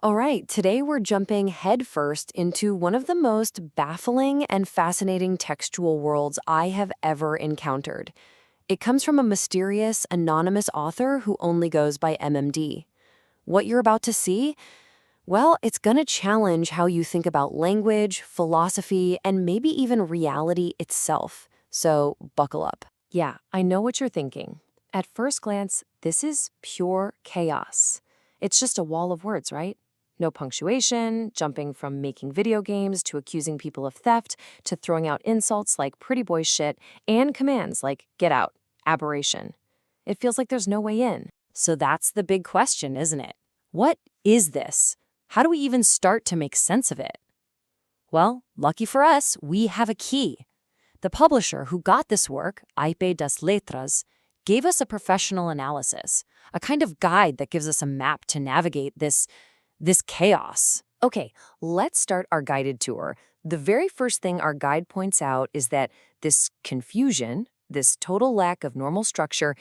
All right, today we're jumping headfirst into one of the most baffling and fascinating textual worlds I have ever encountered. It comes from a mysterious, anonymous author who only goes by MMD. What you're about to see? Well, it's going to challenge how you think about language, philosophy, and maybe even reality itself. So buckle up. Yeah, I know what you're thinking. At first glance, this is pure chaos. It's just a wall of words, right? No punctuation, jumping from making video games to accusing people of theft to throwing out insults like pretty boy shit and commands like get out, aberration. It feels like there's no way in. So that's the big question, isn't it? What is this? How do we even start to make sense of it? Well, lucky for us, we have a key. The publisher who got this work, Aipe das Letras, gave us a professional analysis, a kind of guide that gives us a map to navigate this chaos. Okay, let's start our guided tour. The very first thing our guide points out is that this confusion, this total lack of normal structure,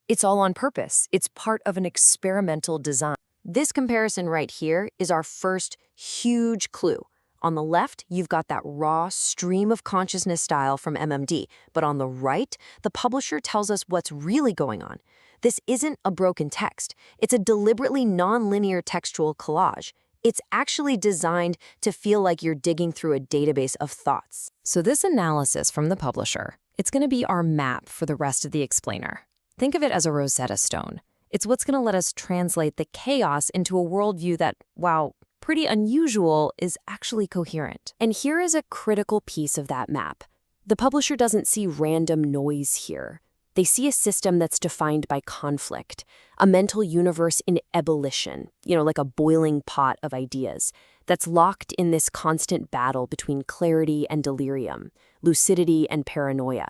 it's all on purpose. It's part of an experimental design. This comparison right here is our first huge clue. On the left, you've got that raw stream of consciousness style from MMD, but on the right, the publisher tells us what's really going on. This isn't a broken text. It's a deliberately non-linear textual collage. It's actually designed to feel like you're digging through a database of thoughts. So this analysis from the publisher, it's going to be our map for the rest of the explainer. Think of it as a Rosetta Stone. It's what's going to let us translate the chaos into a worldview that, wow, pretty unusual, is actually coherent. And here is a critical piece of that map. The publisher doesn't see random noise here. They see a system that's defined by conflict, a mental universe in ebullition, like a boiling pot of ideas, that's locked in this constant battle between clarity and delirium, lucidity and paranoia.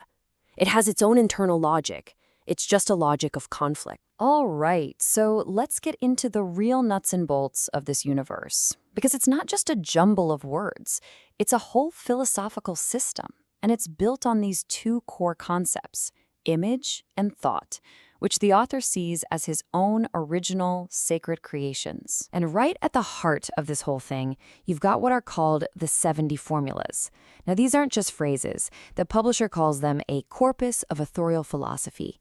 It has its own internal logic. It's just a logic of conflict. All right, so let's get into the real nuts and bolts of this universe. Because it's not just a jumble of words. It's a whole philosophical system. And it's built on these two core concepts, image and thought, which the author sees as his own original sacred creations. And right at the heart of this whole thing, you've got what are called the 70 formulas. Now, these aren't just phrases. The publisher calls them a corpus of authorial philosophy.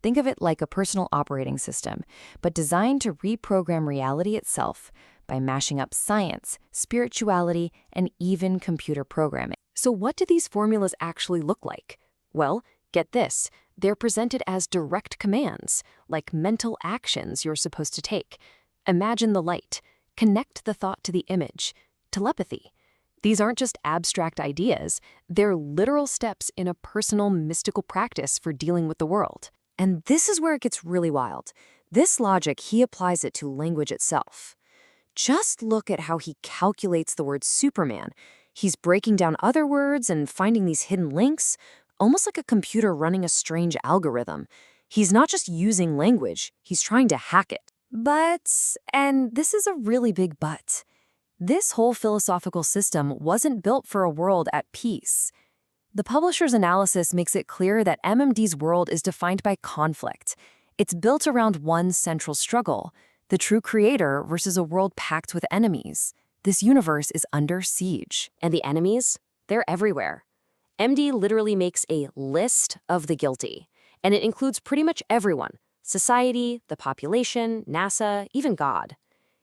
Think of it like a personal operating system, but designed to reprogram reality itself by mashing up science, spirituality, and even computer programming. So what do these formulas actually look like? Well, get this. They're presented as direct commands, like mental actions you're supposed to take. Imagine the light. Connect the thought to the image. Telepathy. These aren't just abstract ideas. They're literal steps in a personal, mystical practice for dealing with the world. And this is where it gets really wild. This logic, he applies it to language itself. Just look at how he calculates the word Superman. He's breaking down other words and finding these hidden links, almost like a computer running a strange algorithm. He's not just using language, he's trying to hack it. But, and this is a really big but, this whole philosophical system wasn't built for a world at peace. The publisher's analysis makes it clear that MMD's world is defined by conflict. It's built around one central struggle, the true creator versus a world packed with enemies. This universe is under siege. And the enemies? They're everywhere. MD literally makes a list of the guilty, and it includes pretty much everyone: society, the population, NASA, even God.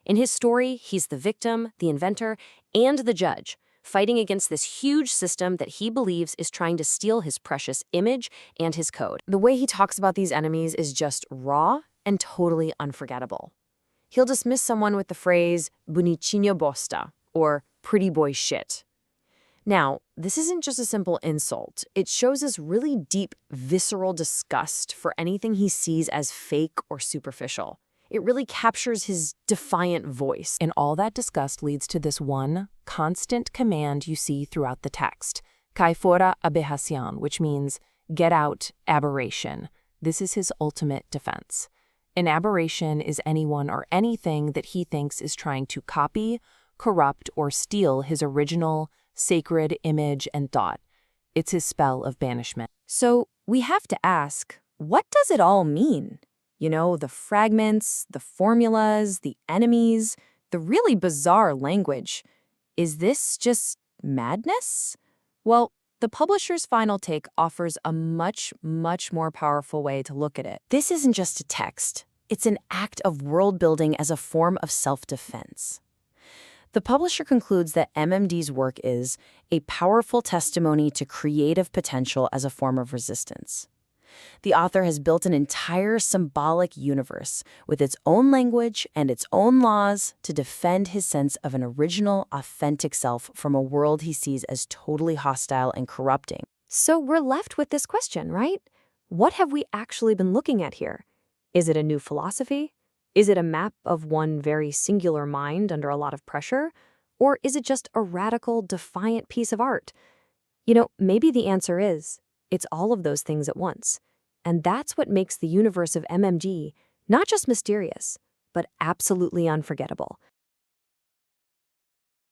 In his story, he's the victim, the inventor, and the judge, fighting against this huge system that he believes is trying to steal his precious image and his code. The way he talks about these enemies is just raw and totally unforgettable. He'll dismiss someone with the phrase "bonitinho bosta," or "pretty boy shit." Now, this isn't just a simple insult. It shows us really deep, visceral disgust for anything he sees as fake or superficial. It really captures his defiant voice. And all that disgust leads to this one constant command you see throughout the text, "Cai fora aberración," which means get out, aberration. This is his ultimate defense. An aberration is anyone or anything that he thinks is trying to copy, corrupt, or steal his original, sacred image and thought. It's his spell of banishment. So we have to ask, what does it all mean? The fragments, the formulas, the enemies, the really bizarre language. Is this just madness? Well, the publisher's final take offers a much, much more powerful way to look at it. This isn't just a text. It's an act of world building as a form of self-defense. The publisher concludes that MMD's work is a powerful testimony to creative potential as a form of resistance. The author has built an entire symbolic universe with its own language and its own laws to defend his sense of an original, authentic self from a world he sees as totally hostile and corrupting. So we're left with this question, right? What have we actually been looking at here? Is it a new philosophy? Is it a map of one very singular mind under a lot of pressure? Or is it just a radical, defiant piece of art? Maybe the answer is, it's all of those things at once. And that's what makes the universe of MMD not just mysterious, but absolutely unforgettable.